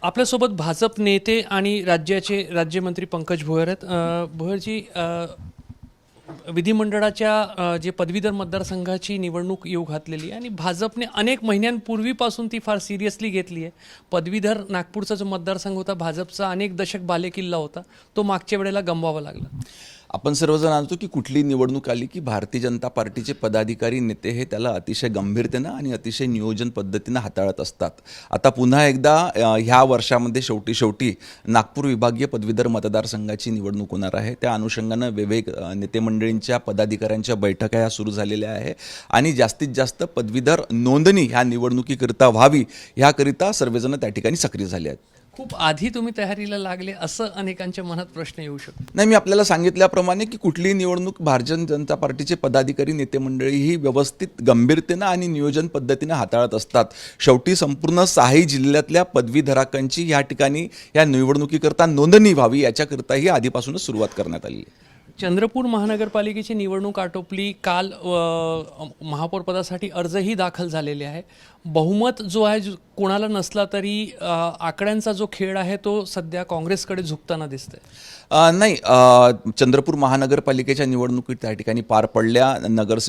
आपल्यासोबत भाजप नेते आणि राज्याचे राज्यमंत्री पंकज भोयर आहेत. भोयरजी, विधिमंडळाच्या जे पदवीधर मतदारसंघाची निवडणूक येऊ घातलेली आहे आणि भाजपने अनेक महिन्यांपूर्वीपासून ती फार सिरियसली घेतली आहे. पदवीधर नागपूरचा जो मतदारसंघ होता, भाजपचा अनेक दशक बालेकिल्ला होता, तो मागच्या वेळेला गमवावा लागला. आपण सर्वजण जाणतो की कुठली निवडणूक आली की भारतीय जनता पार्टीचे पदाधिकारी नेते हे त्याला अतिशय गंभीरतेनं आणि अतिशय नियोजन पद्धतीनं हाताळत असतात. आता पुन्हा एकदा ह्या वर्षामध्ये शेवटी नागपूर विभागीय पदवीधर मतदारसंघाची निवडणूक होणार आहे. त्या अनुषंगानं विवेक नेते मंडळींच्या पदाधिकाऱ्यांच्या बैठका ह्या सुरू झालेल्या आहे आणि जास्तीत जास्त पदवीधर नोंदणी ह्या निवडणुकीकरिता व्हावी ह्याकरिता सर्वजण त्या ठिकाणी सक्रिय झाले आहेत. खूप आधी तुम्ही तयारीला लागले असं अनेकांच्या मनात प्रश्न येऊ शकतो. नाही, मी आपल्याला सांगितल्याप्रमाणे की कुठलीही निवडणूक भारतीय जनता पार्टीचे पदाधिकारी नेते मंडळी ही व्यवस्थित गंभीरतेनं आणि नियोजन पद्धतीनं हाताळत असतात. शेवटी संपूर्ण 6 जिल्ह्यातल्या पदवीधराकांची या ठिकाणी या निवडणुकीकरता नोंदणी व्हावी याच्याकरताही आधीपासूनच सुरुवात करण्यात आली आहे. चंद्रपूर महानगरपालिकेची निवडणूक आटोपली. काल महापौरपदासाठी अर्जही दाखल झालेले आहे. बहुमत जो आहे कोणाला नसला तरी आकड्यांचा जो खेळ आहे तो सध्या काँग्रेसकडे झुकताना दिसतंय. नाही, चंद्रपूर महानगरपालिकेच्या निवडणुकीत त्या ठिकाणी पार पडल्या.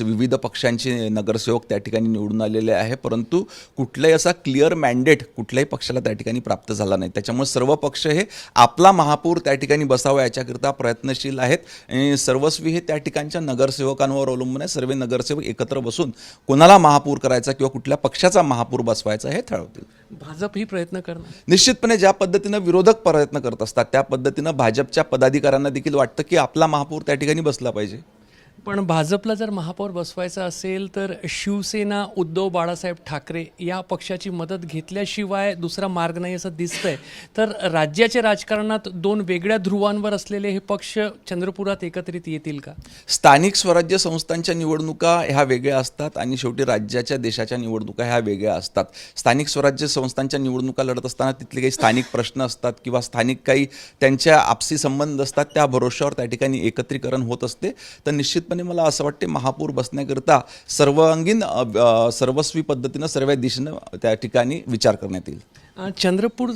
विविध पक्षांचे नगरसेवक त्या ठिकाणी निवडून आलेले आहे, परंतु कुठलाही असा क्लिअर मॅन्डेट कुठल्याही पक्षाला त्या ठिकाणी प्राप्त झाला नाही. त्याच्यामुळे सर्व पक्ष हे आपला महापौर त्या ठिकाणी बसावा याच्याकरिता प्रयत्नशील आहेत आणि सर्वस्वी हे त्या ठिकाणच्या नगरसेवकांवर अवलंबून आहे. सर्व नगरसेवक एकत्र बसून कोणाला महापौर करायचा किंवा कुठल्या पक्षाचा महापौर बसवायचा हे ठरवतील. भाजप ही प्रयत्न करणार निश्चितपणे ज्या पद्धतीनं विरोधक प्रयत्न करत असतात त्या पद्धतीनं भाजपच्या पदाधिकाऱ्यांना देखील वाटतं की आपला महापौर त्या ठिकाणी बसला पाहिजे. पण भाजपला जर महापौर बसवायचा असेल तर शिवसेना, उद्धव बाळासाहेब ठाकरे या पक्षाची मदत घेतल्याशिवाय दुसरा मार्ग नाही असं दिसतंय. तर राज्याच्या राजकारणात 2 वेगळ्या ध्रुवांवर असलेले हे पक्ष चंद्रपुरात एकत्रित येतील का? स्थानिक स्वराज्य संस्थांच्या निवडणुका ह्या वेगळ्या असतात आणि शेवटी राज्याच्या देशाच्या निवडणुका ह्या वेगळ्या असतात. स्थानिक स्वराज्य संस्थांच्या निवडणुका लढत असताना तिथले काही स्थानिक प्रश्न असतात किंवा स्थानिक काही त्यांच्या आपसी संबंध असतात, त्या भरोश्यावर त्या ठिकाणी एकत्रीकरण होत असते. तर निश्चितपणे मला असं वाटते महापौर बसण्याकरिता सर्वांगीण सर्वस्वी पद्धतीनं सर्व दिशेनं त्या ठिकाणी विचार करण्यात येईल. चंद्रपूर,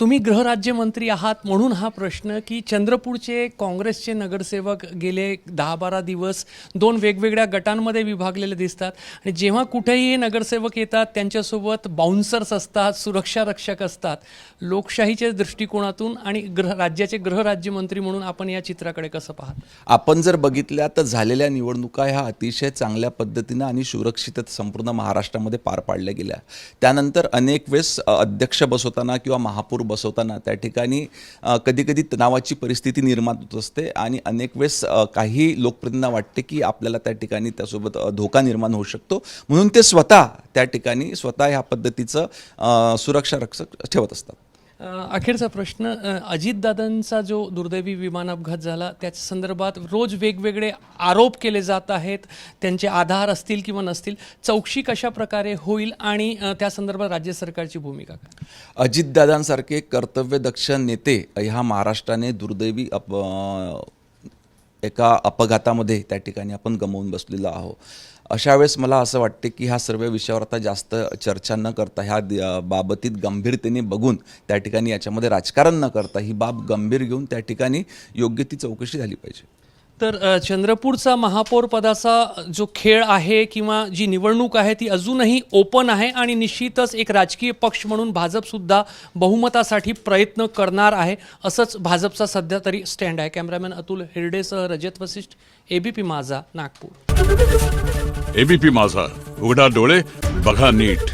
तुम्ही गृहराज्यमंत्री आहात म्हणून हा प्रश्न की चंद्रपूरचे काँग्रेसचे नगरसेवक गेले 10-12 दिवस 2 वेगवेगळ्या गटांमध्ये विभागलेले दिसतात आणि जेव्हा कुठेही नगरसेवक येतात त्यांच्यासोबत बाउन्सर्स असतात, सुरक्षा रक्षक असतात. लोकशाहीच्या दृष्टिकोनातून आणि राज्याचे गृहराज्यमंत्री म्हणून आपण या चित्राकडे कसं पाहता? आपण जर बघितल्या तर झालेल्या निवडणुका ह्या अतिशय चांगल्या पद्धतीनं आणि सुरक्षित संपूर्ण महाराष्ट्रामध्ये पार पाडल्या गेल्या. त्यानंतर अनेक वेळेस अध्यक्ष बसवताना किंवा महापौर बसवताना त्या ठिकाणी कधी तणावाची परिस्थिती निर्माण होत असते आणि अनेक वेळेस काही लोकप्रतिनिधींना वाटते की आपल्याला त्या ठिकाणी त्यासोबत धोका निर्माण होऊ शकतो, म्हणून ते स्वतः त्या ठिकाणी ह्या पद्धतीचं सुरक्षा रक्षक ठेवत असतात. अखेरचा प्रश्न, अजितदादांचा जो दुर्दैवी विमान अपघात झाला त्याच्या संदर्भात रोज वेगवेगळे आरोप केले जात आहेत. त्यांचे आधार असतील किंवा नसतील, चौकशी कशा प्रकारे होईल आणि त्या संदर्भात राज्य सरकारची भूमिका काय? अजितदादांसारखे कर्तव्यदक्ष नेते ह्या महाराष्ट्राने दुर्दैवी एका अपघातामध्ये त्या ठिकाणी आपण गमावून बसलेलो आहोत. अशा वेळेस मला असं वाटते की ह्या सर्व विषयावर आता जास्त चर्चा न करता ह्या बाबतीत गंभीरतेने बघून त्या ठिकाणी याच्यामध्ये राजकारण न करता ही बाब गंभीर घेऊन त्या ठिकाणी योग्य ती चौकशी झाली पाहिजे. तर चंद्रपूरचा महापौर पदाचा जो खेळ आहे किंवा जी निवडणूक आहे ती अजूनही ओपन आहे आणि निश्चितच एक राजकीय पक्ष म्हणून भाजपसुद्धा बहुमतासाठी प्रयत्न करणार आहे, असंच भाजपचा सध्या तरी स्टँड आहे. कॅमेरामॅन अतुल हिरडेसह रजत वसिष्ठ, एबीपी माझा, नागपूर. एबीपी माझा, उघडा डोळे बघा नीट.